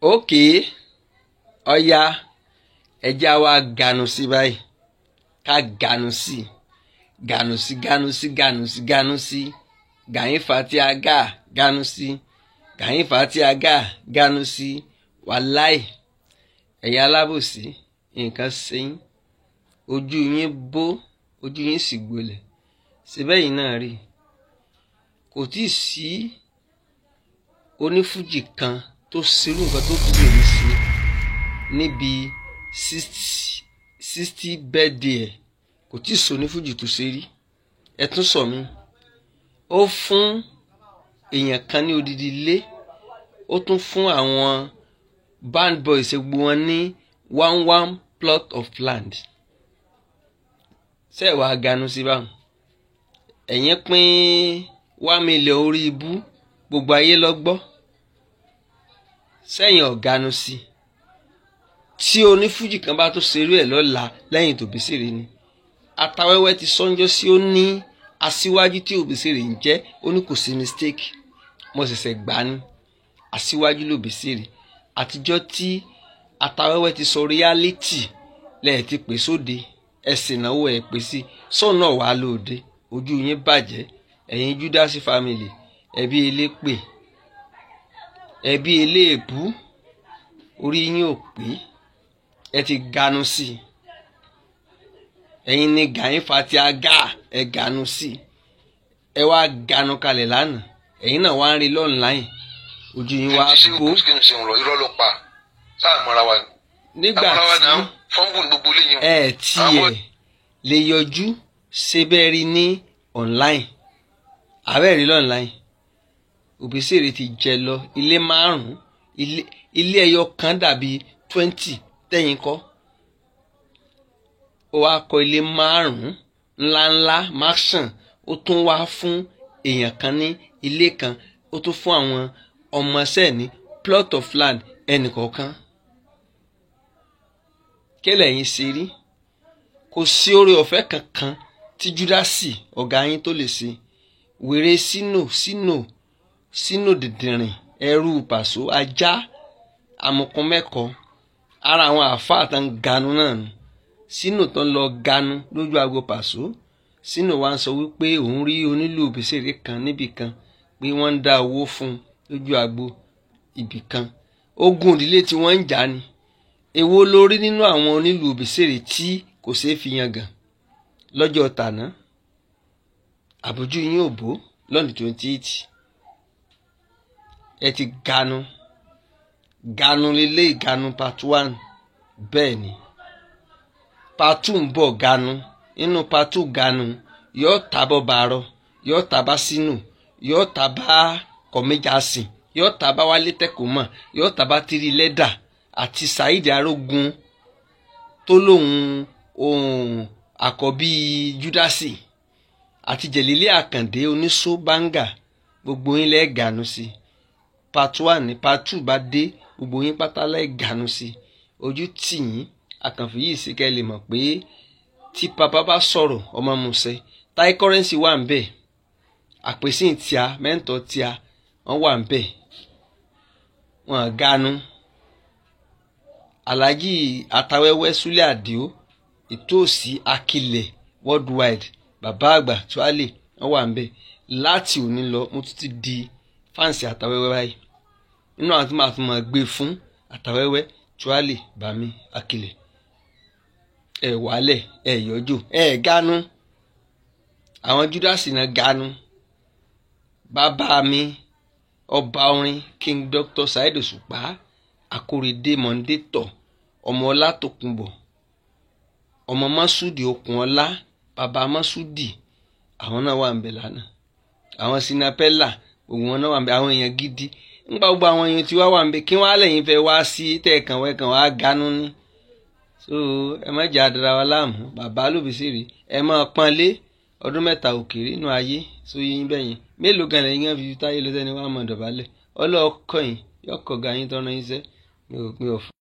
ókè ọya ẹja wa ganu sí báyìí ká ganu sí Gani Fati-Aga ganu sí Gani Fati-Aga ganu sí wàláì ẹ̀yin alábòsí nǹkan ṣe yín ojú yín bó ojú yín sì gbolẹ̀ síbẹ̀ yìí náà rí kò tí ì sí onífújì kan tó ṣerú nǹkan tó fi lè sí níbi 60 birthday ẹ̀ kò tí ì sí onífújì tó ṣe rí ẹ tún sọ mí ó fún èèyàn kan ní odidi ilé ó tún fún àwọn band boys gbogbo wọn ní one plot of land ṣé ẹ wá ganu sí báwọn ẹ̀yin pín 1 million orí ibú gbogbo ayé lọ gbọ́ sẹ́yìn ọ̀ganu sí tí onífújì kan bá tó ṣerú ẹ̀ lọ́la lẹ́yìn t'Obesere ni Atawẹ́wẹ́ ti sọ́njọ́ sí ó ní aṣíwájú tí Obesere ń jẹ́ ó ní kò sí mistake mo ṣẹ̀ṣẹ̀ gbà ní aṣíwájú l'Obesere àtijọ́ tí Atawẹ́wẹ́ ti sọ reality lẹ́ẹ̀ ti pè sóde ẹ̀sìn náwó ẹ̀ pè sí sọ́nà wà lóde ojú yín bàjẹ́ ẹ̀yin Judas family ẹbí elépè ẹbí eléèbú orí yín ò pé ẹ ti ganu sí ẹ̀yin ni Gani Fati-Aga ẹ ganu sí ẹ wá ganu kalẹ̀ lánàá ẹ̀yin náà wá ń rí online ojú yín wá bó. nígbà tí ẹ tiẹ̀ lè yọjú ṣe bẹ́ẹ̀ rí ní online àbẹ́ rí online Obesere ti jẹ lọ ilé 5 ilé ẹyọ kan dàbí 20 tẹ̀yìn kọ́ ó wá kọ́ ilé 5 ńláńlá mansion ó tún wá fún èèyàn kan ní ilé kan ó tún fún àwọn ọmọọṣẹ́ ní plot of land ẹnìkọ̀ọ̀kan kí lẹ̀yin ṣe rí kò sí oore ọ̀fẹ́ kankan tí Júdásì ọ̀gá yín tó lè ṣe wèrè sínú dìndìnrìn ẹrú pàṣọ ajá amukun mẹ́kọ ara àwọn àáfàá tán ganu náà nù sínú tán lọ ganu lójú agbo pàṣọ sínú wa ń sọ wípé òun rí onílù Obesere kan níbì kan pé wọ́n ń dá owó fún un lójú agbo ibì kan ogun ìdílé tí wọ́n ń jà ni èwo lórí nínú àwọn onílù Obesere tí kò ṣeé fi yangàn lọ́jọ́ tàná àbójú yín ò bó lọ́nà 28 ẹ ti ganu lélẹ̀ ìganu part 1 bẹ́ẹ̀ ni part 2 ń bọ̀ ganu nínú part 2 ganu yóò tàbọ̀ bàárọ̀ yóò tàbá sínú yóò tàbá kọ̀mẹ́jàsìn yóò tàbá Wálé Tẹ̀kọ́mọ̀ yóò tàbá Tiri Lẹ́dà àti Saheed Arógun tó lóun àkọ́bí Júdásì àti Jẹ̀lílì Àkàndé oníṣó báńgà gbogbo yín lẹ́ẹ̀ ganu sí part 1 ní part 2 bá dé gbogbo yín pátá lẹ́ẹ̀ ganu sí ojú tì yín àkànfì yìí sí kẹ́ lè mọ̀ pé tí papa bá sọ̀rọ̀ ọmọ musẹ̀ táì kọ́rẹ́nsì wà ń bẹ̀ àpèsìn tíá mẹ́ńtọ́ tíá wọ́n wà ń bẹ̀ wọ́n ganu Alhaji Atawẹ́wẹ́ Súlé Àdìó ìtòsí Akilẹ̀ worldwide bàbá àgbà Tuale wọ́n wà ń bẹ̀ láti òní lọ mo tún ti di fáǹsì Atawẹ́wẹ́ báyìí nínú àwọn tí màá tún máa gbé fún Atawẹ́wẹ́ Tuale Bami Akilẹ̀ ẹ wálẹ̀ ẹ yọjú ẹ ganu àwọn Júdásì náà ganu bàbá mi ọba orin King Dr. Saheed Òṣùpá Akóredé Mọ̀ndétọ̀ ọmọ Ọlátòkunbọ̀ ọmọ Mọ́súdì Okunola bàbá Mọ́súdì àwọn náà wà ń bẹ̀ lánàá àwọn Sinapella gbogbo wọn náà wà ń bẹ̀ àwọn èèyàn gidi ńgbà gbogbo àwọn èèyàn tí wà ń bẹ̀ kí wọ́n á lẹ́yìn fẹ́ wá sí tẹ̀ẹ̀kan wẹ́kan wá ganu ní so ẹ má jà dára wa láàmú bàbá l'Obesere ẹ máa pọ́nlé ọdún 3 òkèrè nínú ayé so yín bẹ́yìn mélòó gan lẹ́yìn gan fi táyé lọ́sẹ̀ ni wọ́n á mọ̀ dọ̀bálẹ̀ ọlọ́ọ̀kọ́ yìí yọkọ̀ ga yín tọ́nà yín sẹ́ mi ò fún.